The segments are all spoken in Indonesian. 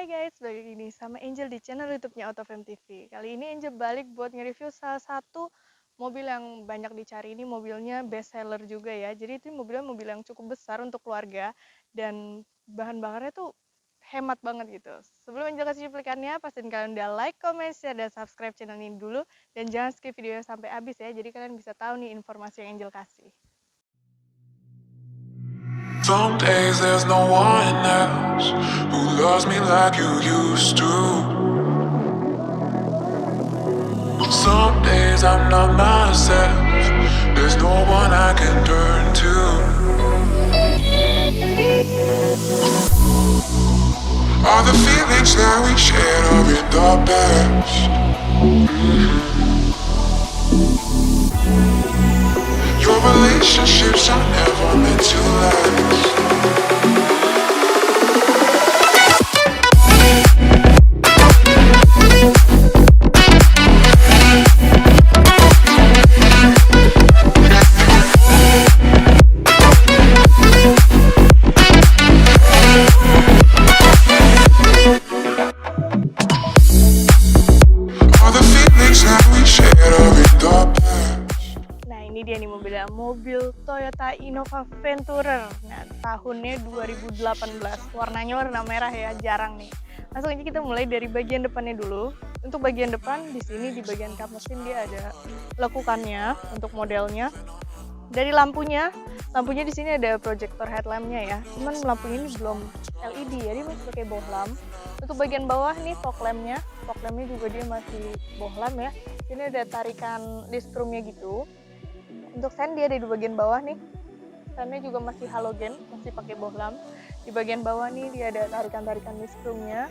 Hai guys, balik lagi sama Angel di channel YouTube-nya AutoFM TV. Kali ini Angel balik buat nge-review salah satu mobil yang banyak dicari. Ini mobilnya best seller juga ya. Jadi itu mobil yang cukup besar untuk keluarga dan bahan bakarnya tuh hemat banget gitu. Sebelum Angel kasih cuplikannya, pastiin kalian udah like, comment, share, dan subscribe channel ini dulu. Dan jangan skip videonya sampai habis ya, jadi kalian bisa tahu nih informasi yang Angel kasih. Some days there's no one else who loves me like you used to. Some days I'm not myself, there's no one I can turn to. All the feelings that we shared are in the past. Your relationships are never meant to last. All the feelings that we shared are in the past. Nah ini dia nih mobilnya, mobil Toyota Innova Venturer. Nah tahunnya 2018, warnanya warna merah ya, jarang nih. Langsung aja kita mulai dari bagian depannya dulu. Untuk bagian depan di sini di bagian kap mesin dia ada lekukannya untuk modelnya. Dari lampunya di sini ada projector headlampnya ya. Cuman lampunya ini belum LED ya, dia masih pakai bohlam. Untuk bagian bawah nih fog lampnya juga dia masih bohlam ya. Sini ada tarikan listrum gitu. Untuk sen dia ada di bagian bawah nih. Sennya juga masih halogen, masih pakai bohlam. Di bagian bawah nih dia ada tarikan-tarikan listrumnya.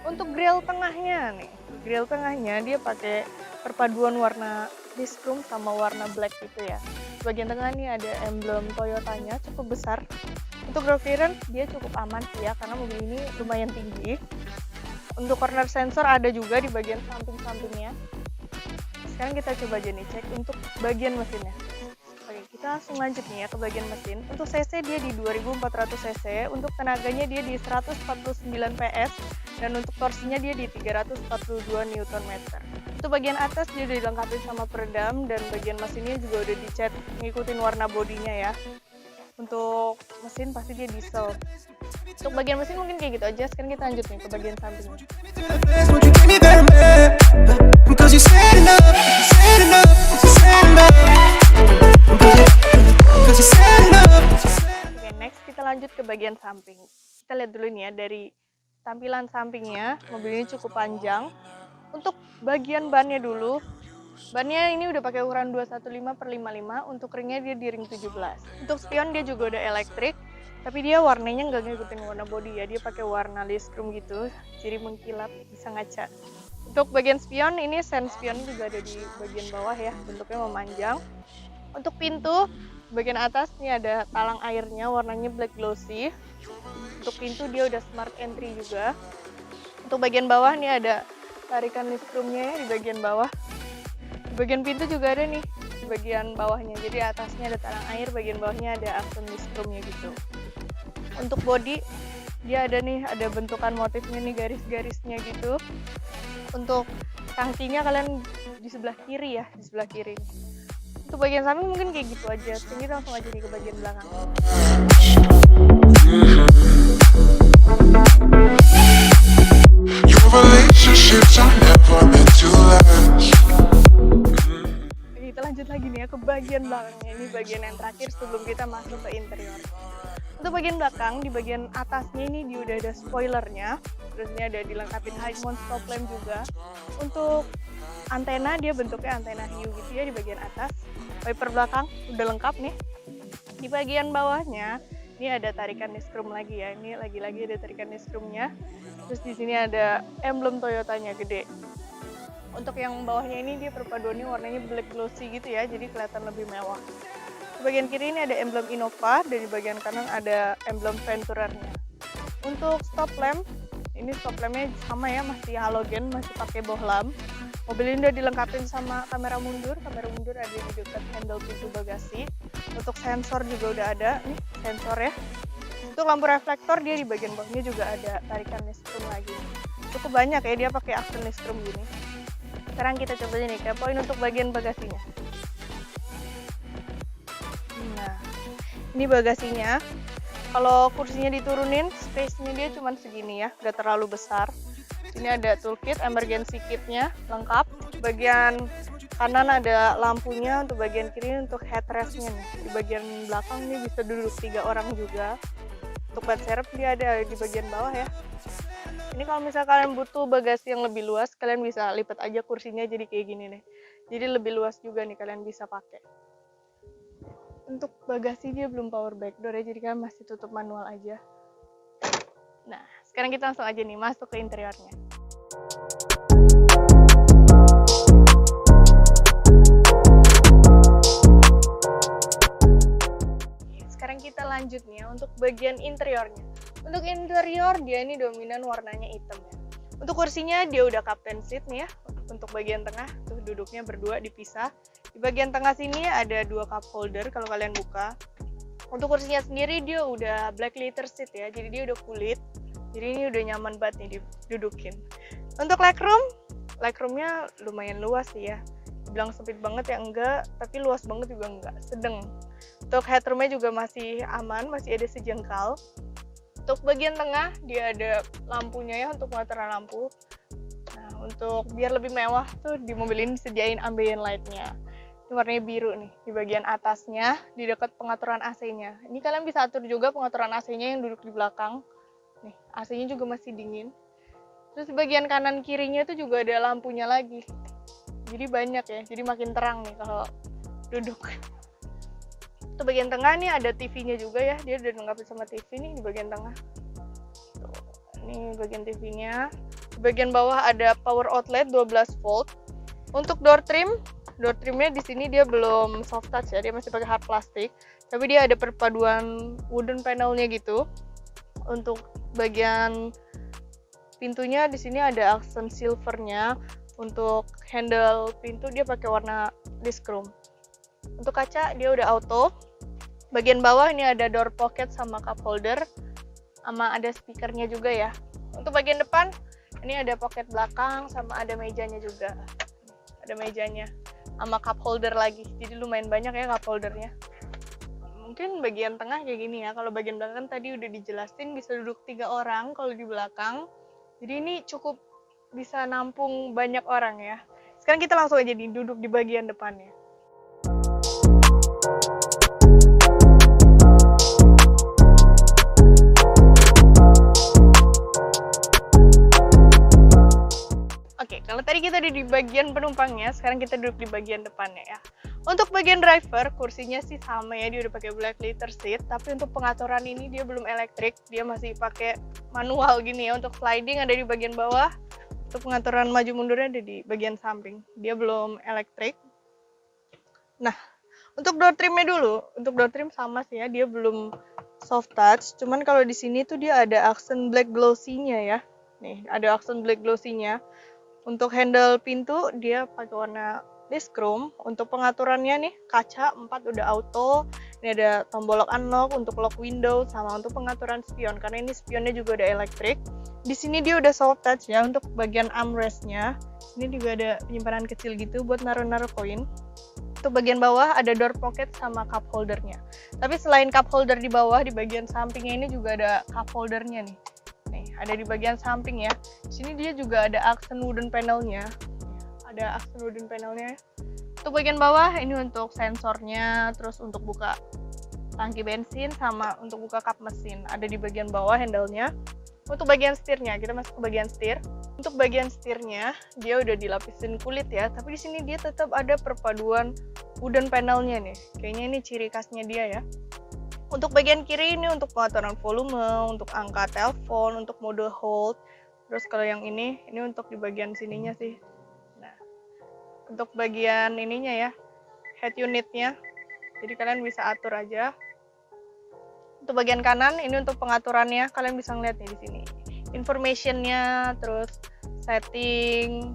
Untuk grill tengahnya nih, grill tengahnya dia pakai perpaduan warna listrum sama warna black gitu ya. Di bagian tengah nih ada emblem Toyotanya cukup besar. Untuk ground clearance dia cukup aman sih ya, karena mobil ini lumayan tinggi. Untuk corner sensor ada juga di bagian samping-sampingnya. Sekarang kita coba aja nih cek untuk bagian mesinnya. Oke, kita langsung lanjut nih ya ke bagian mesin. Untuk cc dia di 2400 cc, untuk tenaganya dia di 149 PS, dan untuk torsinya dia di 342 Nm. Untuk bagian atas dia udah dilengkapi sama peredam, dan bagian mesinnya juga udah dicat ngikutin warna bodinya ya. Untuk mesin pasti dia diesel. Untuk bagian mesin mungkin kayak gitu aja. Sekarang kita lanjut nih ke bagian sampingnya. Oke, next kita lanjut ke bagian samping. Kita lihat dulu nih ya dari tampilan sampingnya. Mobil ini cukup panjang. Untuk bagian bannya dulu. Bannya ini udah pakai ukuran 215/55, untuk ringnya dia di ring 17. Untuk spion dia juga udah elektrik, tapi dia warnanya nggak ngikutin warna body ya, dia pakai warna listrum gitu, jadi mengkilap, bisa ngaca. Untuk bagian spion, ini sen spion juga ada di bagian bawah ya, bentuknya memanjang. Untuk pintu, bagian atas ini ada talang airnya, warnanya black glossy. Untuk pintu dia udah smart entry juga. Untuk bagian bawah nih ada tarikan listrumnya ya di bagian bawah. Di bagian pintu juga ada nih di bagian bawahnya, jadi atasnya ada talang air, bagian bawahnya ada aksen listrumnya gitu. Untuk body dia ada nih, ada bentukan motifnya nih, garis-garisnya gitu. Untuk tangkinya kalian di sebelah kiri ya, di sebelah kiri. Untuk bagian samping mungkin kayak gitu aja. Sekarang kita langsung aja nih ke bagian belakang. Your relationships are never meant to last. Kita lanjut lagi nih ya ke bagian belakangnya. Ini bagian yang terakhir sebelum kita masuk ke interior. Untuk bagian belakang, di bagian atasnya ini dia udah ada spoilernya. Terus ini ada dilengkapi high mount stop lamp juga. Untuk antena dia bentuknya antena hiu gitu ya di bagian atas. Wiper belakang udah lengkap nih. Di bagian bawahnya ini ada tarikan listrum lagi ya. Ini lagi-lagi ada tarikan listrumnya. Terus di sini ada emblem Toyotanya gede. Untuk yang bawahnya ini dia perpaduannya warnanya black glossy gitu ya, jadi kelihatan lebih mewah. Di bagian kiri ini ada emblem Innova, dan di bagian kanan ada emblem Venturernya. Untuk stop lamp, ini stop lampnya sama ya, masih halogen, masih pakai bohlam. Mobil ini udah dilengkapi sama kamera mundur ada di dekat handle pintu bagasi. Untuk sensor juga udah ada, nih sensor ya. Untuk lampu reflektor dia di bagian bawahnya juga ada tarikan listrum lagi. Cukup banyak ya, dia pakai aksen listrum gini. Sekarang kita coba nih kepoin untuk bagian bagasinya. Nah, ini bagasinya. Kalau kursinya diturunin, space-nya dia cuma segini ya, gak terlalu besar. Ini ada toolkit, emergency kit-nya lengkap. Bagian kanan ada lampunya, untuk bagian kiri untuk headrest-nya nih. Di bagian belakang ini bisa duduk 3 orang juga. Untuk ban serep dia ada di bagian bawah ya. Ini kalau misalnya kalian butuh bagasi yang lebih luas, kalian bisa lipat aja kursinya jadi kayak gini nih. Jadi lebih luas juga nih kalian bisa pakai. Untuk bagasi dia belum power back door ya, jadi kalian masih tutup manual aja. Nah, sekarang kita langsung aja nih masuk ke interiornya. Sekarang kita lanjut nih ya untuk bagian interiornya. Untuk interior dia ini dominan warnanya hitam ya. Untuk kursinya dia udah captain seat nih ya. Untuk bagian tengah tuh duduknya berdua dipisah. Di bagian tengah sini ada 2 cup holder kalau kalian buka. Untuk kursinya sendiri dia udah black leather seat ya. Jadi dia udah kulit. Jadi ini udah nyaman banget nih didudukin. Untuk legroomnya lumayan luas sih ya. Bilang sempit banget ya enggak, tapi luas banget juga enggak, sedang. Untuk headroomnya juga masih aman, masih ada sejengkal. Untuk bagian tengah dia ada lampunya ya untuk pengaturan lampu. Nah, untuk biar lebih mewah tuh di mobil ini disediain ambient light-nya. Ini warnanya biru nih di bagian atasnya di dekat pengaturan AC-nya. Ini kalian bisa atur juga pengaturan AC-nya yang duduk di belakang. Nih, AC-nya juga masih dingin. Terus di bagian kanan kirinya tuh juga ada lampunya lagi. Jadi banyak ya, jadi makin terang nih kalau duduk. Untuk bagian tengah nih ada TV-nya juga ya, dia udah dilengkapi sama TV nih di bagian tengah. Tuh, ini bagian TV-nya. Di bagian bawah ada power outlet 12 volt. Untuk door trimnya di sini dia belum soft touch ya, dia masih pakai hard plastik. Tapi dia ada perpaduan wooden panelnya gitu. Untuk bagian pintunya di sini ada aksen silvernya. Untuk handle pintu dia pakai warna disc chrome. Untuk kaca dia udah auto. Bagian bawah ini ada door pocket sama cup holder, sama ada speakernya juga ya. Untuk bagian depan ini ada pocket belakang sama ada mejanya juga. Ada mejanya sama cup holder lagi. Jadi lumayan banyak ya cup holdernya. Mungkin bagian tengah kayak gini ya. Kalau bagian belakang tadi udah dijelasin bisa duduk 3 orang kalau di belakang. Jadi ini cukup bisa nampung banyak orang ya. Sekarang kita langsung aja duduk di bagian depannya. Oke, kalau tadi kita ada di bagian penumpangnya, sekarang kita duduk di bagian depannya ya. Untuk bagian driver, kursinya sih sama ya, dia udah pakai black leather seat, tapi untuk pengaturan ini dia belum elektrik, dia masih pakai manual gini ya. Untuk sliding ada di bagian bawah, untuk pengaturan maju mundurnya ada di bagian samping, dia belum elektrik. Nah, untuk door trimnya dulu, untuk door trim sama sih ya, dia belum soft touch, cuman kalau di sini tuh dia ada aksen black glossy-nya ya. Nih, ada aksen black glossy-nya. Untuk handle pintu dia pakai warna disc chrome. Untuk pengaturannya nih kaca 4 udah auto. Ini ada tombol lock unlock untuk lock window sama untuk pengaturan spion karena ini spionnya juga udah elektrik. Di sini dia udah soft touch ya untuk bagian armrest-nya. Ini juga ada penyimpanan kecil gitu buat naruh-naruh koin. Untuk bagian bawah ada door pocket sama cup holdernya. Tapi selain cup holder di bawah, di bagian sampingnya ini juga ada cup holdernya nih. Nih, ada di bagian samping ya. Di sini dia juga ada aksen wooden panelnya. Ada aksen wooden panelnya. Untuk bagian bawah ini untuk sensornya, terus untuk buka tangki bensin sama untuk buka kap mesin. Ada di bagian bawah handle-nya. Untuk bagian setirnya, kita masuk ke bagian setir. Untuk bagian setirnya dia udah dilapisin kulit ya, tapi di sini dia tetap ada perpaduan wooden panelnya nih. Kayaknya ini ciri khasnya dia ya. Untuk bagian kiri ini untuk pengaturan volume, untuk angka telepon, untuk mode hold. Terus kalau yang ini untuk di bagian sininya sih. Nah, untuk bagian ininya ya, head unitnya. Jadi kalian bisa atur aja. Untuk bagian kanan ini untuk pengaturannya, kalian bisa ngeliat nih di sini. Informationnya, terus setting,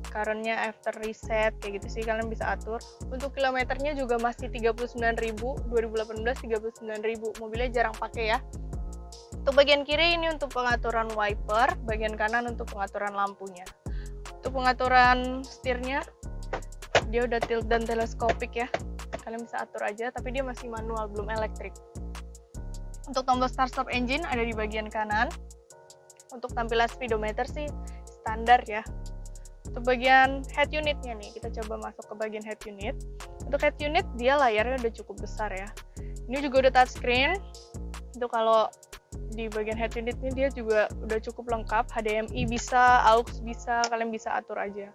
currentnya after reset, kayak gitu sih kalian bisa atur. Untuk kilometernya juga masih 39.000, 2018 39.000, mobilnya jarang pakai ya. Untuk bagian kiri ini untuk pengaturan wiper, bagian kanan untuk pengaturan lampunya. Untuk pengaturan setirnya, dia udah tilt dan teleskopik ya. Kalian bisa atur aja, tapi dia masih manual, belum elektrik. Untuk tombol start stop engine ada di bagian kanan. Untuk tampilan speedometer sih standar ya. Untuk bagian head unitnya nih, kita coba masuk ke bagian head unit. Untuk head unit, dia layarnya udah cukup besar ya. Ini juga udah touchscreen. Itu kalau di bagian head unit ini dia juga udah cukup lengkap. HDMI bisa, AUX bisa, kalian bisa atur aja.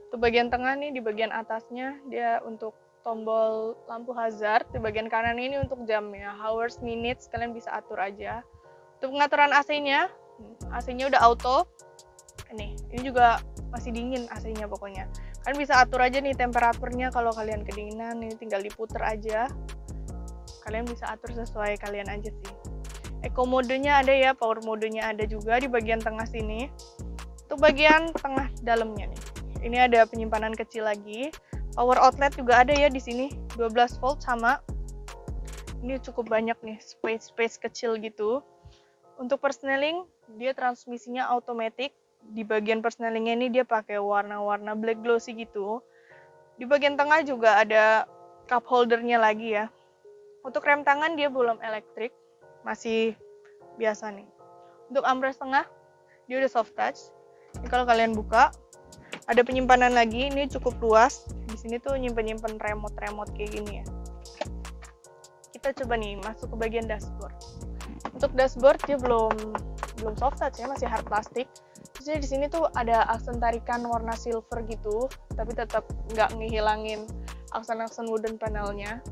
Untuk bagian tengah nih, di bagian atasnya dia untuk tombol lampu hazard. Di bagian kanan ini untuk jamnya, hours, minutes, kalian bisa atur aja. Untuk pengaturan AC-nya, AC-nya udah auto. Ini juga masih dingin AC-nya pokoknya. Kalian bisa atur aja nih temperaturnya, kalau kalian kedinginan ini tinggal diputer aja. Kalian bisa atur sesuai kalian aja sih. Eco modenya ada ya, power modenya ada juga di bagian tengah sini. Untuk bagian tengah dalamnya nih, ini ada penyimpanan kecil lagi. Power outlet juga ada ya di sini, 12 volt sama. Ini cukup banyak nih, space kecil gitu. Untuk persneling, dia transmisinya automatic. Di bagian persnelingnya ini dia pakai warna-warna black glossy gitu. Di bagian tengah juga ada cup holdernya lagi ya. Untuk rem tangan dia belum elektrik, masih biasa nih. Untuk armrest tengah, dia udah soft touch. Ini kalau kalian buka, ada penyimpanan lagi, ini cukup luas. Di sini tuh nyimpen remote kayak gini ya. Kita coba nih masuk ke bagian dashboard. Untuk dashboard dia belum soft touch ya, masih hard plastik. Terus di sini tuh ada aksen tarikan warna silver gitu, tapi tetap nggak ngehilangin aksen-aksen wooden panelnya.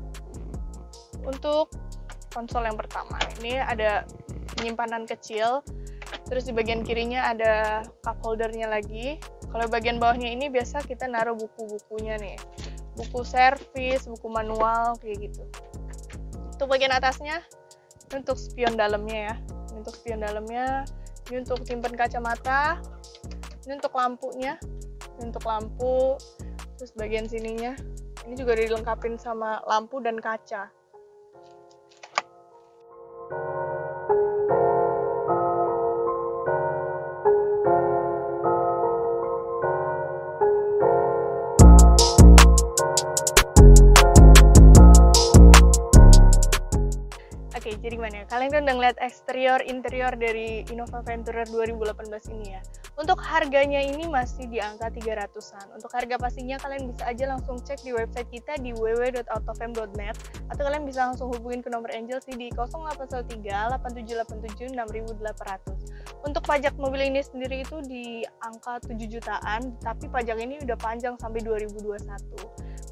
Untuk konsol yang pertama, ini ada penyimpanan kecil. Terus di bagian kirinya ada cup holdernya lagi. Kalau bagian bawahnya ini biasa kita naruh buku-bukunya nih. Buku servis, buku manual, kayak gitu. Untuk bagian atasnya, ini untuk spion dalamnya ya. Ini untuk spion dalamnya. Ini untuk simpen kacamata, ini untuk lampunya, ini untuk lampu, terus bagian sininya, ini juga dilengkapin sama lampu dan kaca. Oke, jadi gimana ya? Kalian kan udah ngeliat eksterior, interior dari Innova Venturer 2018 ini ya. Untuk harganya ini masih di angka 300-an. Untuk harga pastinya kalian bisa aja langsung cek di website kita di www.autofam.net, atau kalian bisa langsung hubungin ke nomor Angel sih di 0813 8787 6800. Untuk pajak mobil ini sendiri itu di angka 7 jutaan, tapi pajak ini udah panjang sampai 2021.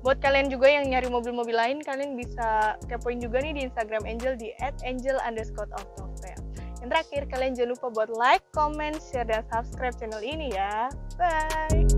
Buat kalian juga yang nyari mobil-mobil lain, kalian bisa kepoin juga nih di Instagram Angel di @angel_autofam. Yang terakhir, kalian jangan lupa buat like, comment, share, dan subscribe channel ini ya. Bye!